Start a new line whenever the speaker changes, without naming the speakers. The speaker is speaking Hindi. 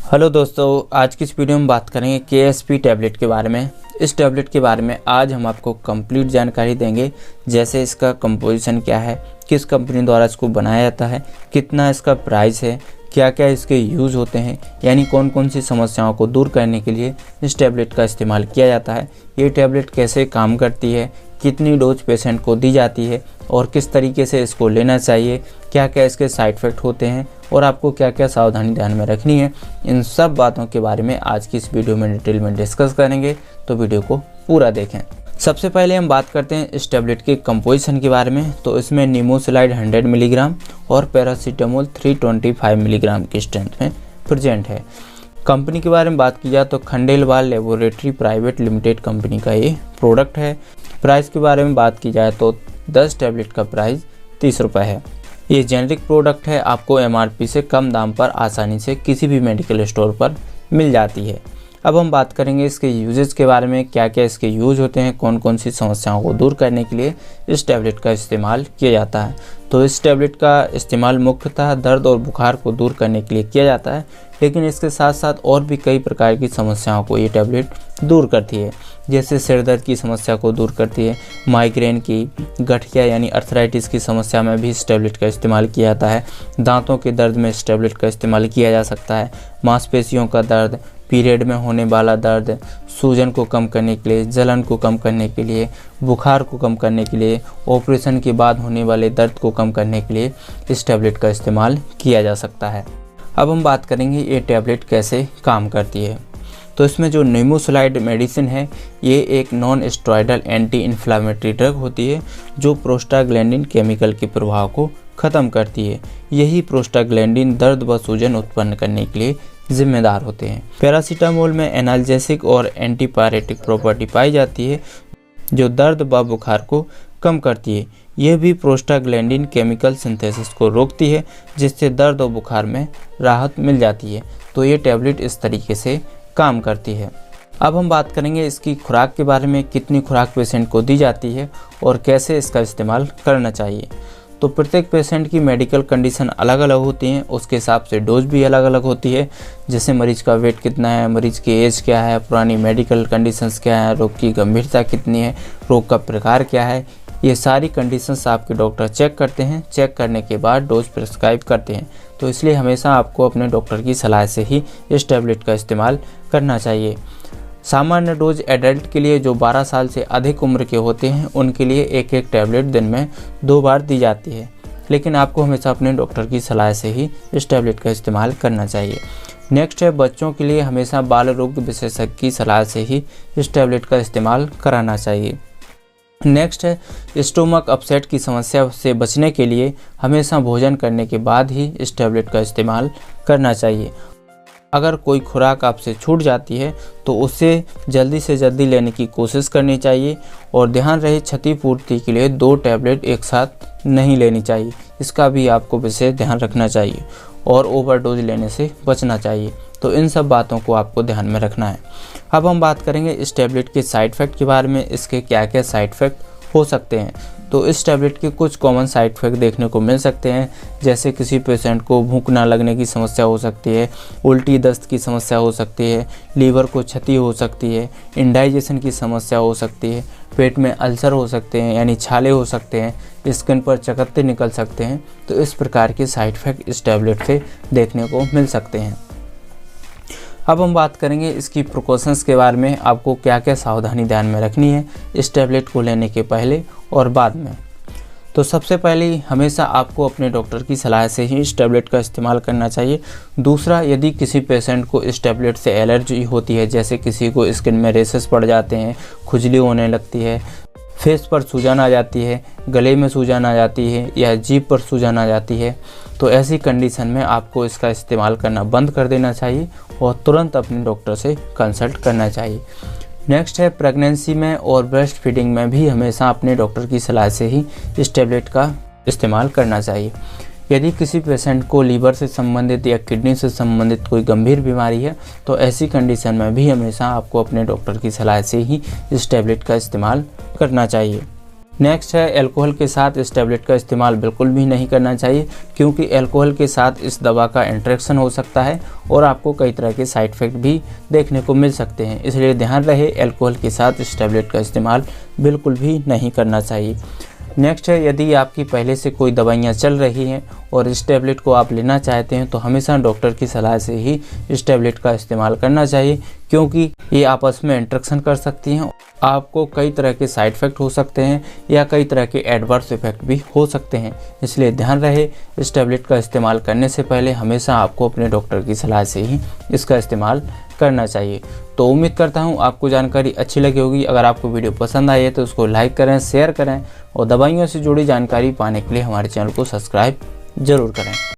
हेलो दोस्तों, आज की इस वीडियो में बात करेंगे KSP टैबलेट के बारे में। इस टैबलेट के बारे में आज हम आपको कंप्लीट जानकारी देंगे, जैसे इसका कंपोजिशन क्या है, किस कंपनी द्वारा इसको बनाया जाता है, कितना इसका प्राइस है, क्या क्या इसके यूज़ होते हैं, यानी कौन कौन सी समस्याओं को दूर करने के लिए इस टैबलेट का इस्तेमाल किया जाता है, ये टैबलेट कैसे काम करती है, कितनी डोज पेशेंट को दी जाती है और किस तरीके से इसको लेना चाहिए, क्या क्या इसके साइड इफ़ेक्ट होते हैं और आपको क्या क्या सावधानी ध्यान में रखनी है, इन सब बातों के बारे में आज की इस वीडियो में डिटेल में डिस्कस करेंगे। तो वीडियो को पूरा देखें। सबसे पहले हम बात करते हैं इस टैबलेट के कंपोजिशन के बारे में। तो इसमें निमोसिलाइड 100 मिलीग्राम और पैरासीटामोल 325 मिलीग्राम की स्ट्रेंथ में प्रेजेंट है। कंपनी के बारे में बात की जाए तो Khandelwal laboratory private limited company का ये प्रोडक्ट है। प्राइस के बारे में बात की जाए तो 10 टैबलेट का प्राइस 30 रुपये है। ये जेनेरिक प्रोडक्ट है, आपको MRP से कम दाम पर आसानी से किसी भी मेडिकल स्टोर पर मिल जाती है। अब हम बात करेंगे इसके यूजेस के बारे में, क्या क्या इसके यूज होते हैं, कौन कौन सी समस्याओं को दूर करने के लिए इस टैबलेट का इस्तेमाल किया जाता है। तो इस टैबलेट का इस्तेमाल मुख्यतः दर्द और बुखार को दूर करने के लिए किया जाता है, लेकिन इसके साथ साथ और भी कई प्रकार की समस्याओं को ये टैबलेट दूर करती है। जैसे सिर दर्द की समस्या को दूर करती है, माइग्रेन की, गठिया यानी अर्थराइटिस की समस्या में भी इस टैबलेट का इस्तेमाल किया जाता है। दांतों के दर्द में इस टैबलेट का इस्तेमाल किया जा सकता है। मांसपेशियों का दर्द, पीरियड में होने वाला दर्द, सूजन को कम करने के लिए, जलन को कम करने के लिए, बुखार को कम करने के लिए, ऑपरेशन के बाद होने वाले दर्द को कम करने के लिए इस टैबलेट का इस्तेमाल किया जा सकता है। अब हम बात करेंगे ये टैबलेट कैसे काम करती है। तो इसमें जो निमोसिलाइड मेडिसिन है, ये एक non steroidal anti inflammatory drug होती है जो प्रोस्टाग्लैंडिन केमिकल के प्रभाव को ख़त्म करती है। यही प्रोस्टाग्लैंडिन दर्द व सूजन उत्पन्न करने के लिए जिम्मेदार होते हैं। पैरासीटामोल में एनाल्जेसिक और एंटीपायरेटिक प्रॉपर्टी पाई जाती है जो दर्द व बुखार को कम करती है। यह भी प्रोस्टाग्लैंडिन केमिकल सिंथेसिस को रोकती है, जिससे दर्द और बुखार में राहत मिल जाती है। तो ये टैबलेट इस तरीके से काम करती है। अब हम बात करेंगे इसकी खुराक के बारे में, कितनी खुराक पेशेंट को दी जाती है और कैसे इसका इस्तेमाल करना चाहिए। तो प्रत्येक पेशेंट की मेडिकल कंडीशन अलग अलग होती हैं, उसके हिसाब से डोज भी अलग अलग होती है। जैसे मरीज का वेट कितना है, मरीज की एज क्या है, पुरानी मेडिकल कंडीशंस क्या है, रोग की गंभीरता कितनी है, रोग का प्रकार क्या है, ये सारी कंडीशंस आपके डॉक्टर चेक करते हैं। चेक करने के बाद डोज प्रिस्क्राइब करते हैं। तो इसलिए हमेशा आपको अपने डॉक्टर की सलाह से ही इस टैबलेट का इस्तेमाल करना चाहिए। सामान्य डोज एडल्ट के लिए जो 12 साल से अधिक उम्र के होते हैं, उनके लिए एक एक टैबलेट दिन में 2 बार दी जाती है, लेकिन आपको हमेशा अपने डॉक्टर की सलाह से ही इस टैबलेट का इस्तेमाल करना चाहिए। नेक्स्ट है बच्चों के लिए हमेशा बाल रोग विशेषज्ञ की सलाह से ही इस टैबलेट का इस्तेमाल कराना चाहिए। नेक्स्ट है स्टोमक अपसेट की समस्या से बचने के लिए हमेशा भोजन करने के बाद ही इस टैबलेट का इस्तेमाल करना चाहिए। अगर कोई खुराक आपसे छूट जाती है तो उसे जल्दी से जल्दी लेने की कोशिश करनी चाहिए और ध्यान रहे क्षतिपूर्ति के लिए 2 टैबलेट एक साथ नहीं लेनी चाहिए। इसका भी आपको विशेष ध्यान रखना चाहिए और ओवरडोज लेने से बचना चाहिए। तो इन सब बातों को आपको ध्यान में रखना है। अब हम बात करेंगे इस टैबलेट के साइड इफ़ेक्ट के बारे में, इसके क्या क्या साइड इफ़ेक्ट हो सकते हैं। तो इस टैबलेट के कुछ कॉमन साइड इफ़ेक्ट देखने को मिल सकते हैं, जैसे किसी पेशेंट को भूख ना लगने की समस्या हो सकती है, उल्टी दस्त की समस्या हो सकती है, लीवर को क्षति हो सकती है, इंडाइजेशन की समस्या हो सकती है, पेट में अल्सर हो सकते हैं यानी छाले हो सकते हैं, स्किन पर चकत्ते निकल सकते हैं। तो इस प्रकार के साइड इफ़ेक्ट इस टैबलेट से देखने को मिल सकते हैं। अब हम बात करेंगे इसकी प्रिकॉशंस के बारे में, आपको क्या क्या सावधानी ध्यान में रखनी है इस टैबलेट को लेने के पहले और बाद में। तो सबसे पहले हमेशा आपको अपने डॉक्टर की सलाह से ही इस टैबलेट का इस्तेमाल करना चाहिए। दूसरा, यदि किसी पेशेंट को इस टैबलेट से एलर्जी होती है, जैसे किसी को स्किन में रेशेस पड़ जाते हैं, खुजली होने लगती है, फेस पर सूजन आ जाती है, गले में सूजन आ जाती है या जीभ पर सूजन आ जाती है, तो ऐसी कंडीशन में आपको इसका इस्तेमाल करना बंद कर देना चाहिए और तुरंत अपने डॉक्टर से कंसल्ट करना चाहिए। नेक्स्ट है प्रेगनेंसी में और ब्रेस्ट फीडिंग में भी हमेशा अपने डॉक्टर की सलाह से ही इस टैबलेट का इस्तेमाल करना चाहिए। यदि किसी पेशेंट को लीवर से संबंधित या किडनी से संबंधित कोई गंभीर बीमारी है, तो ऐसी कंडीशन में भी हमेशा आपको अपने डॉक्टर की सलाह से ही इस टैबलेट का इस्तेमाल करना चाहिए। नेक्स्ट है अल्कोहल के साथ इस टैबलेट का इस्तेमाल बिल्कुल भी नहीं करना चाहिए, क्योंकि अल्कोहल के साथ इस दवा का इंटरेक्शन हो सकता है और आपको कई तरह के साइड इफ़ेक्ट भी देखने को मिल सकते हैं। इसलिए ध्यान रहे अल्कोहल के साथ इस टैबलेट का इस्तेमाल बिल्कुल भी नहीं करना चाहिए। नेक्स्ट है, यदि आपकी पहले से कोई दवाइयाँ चल रही हैं और इस टैबलेट को आप लेना चाहते हैं तो हमेशा डॉक्टर की सलाह से ही इस टैबलेट का इस्तेमाल करना चाहिए, क्योंकि ये आपस में इंटरेक्शन कर सकती हैं। आपको कई तरह के साइड इफ़ेक्ट हो सकते हैं या कई तरह के एडवर्स इफ़ेक्ट भी हो सकते हैं। इसलिए ध्यान रहे इस टैबलेट का इस्तेमाल करने से पहले हमेशा आपको अपने डॉक्टर की सलाह से ही इसका इस्तेमाल करना चाहिए। तो उम्मीद करता हूँ आपको जानकारी अच्छी लगी होगी। अगर आपको वीडियो पसंद आई है तो उसको लाइक करें, शेयर करें और दवाइयों से जुड़ी जानकारी पाने के लिए हमारे चैनल को सब्सक्राइब ज़रूर करें।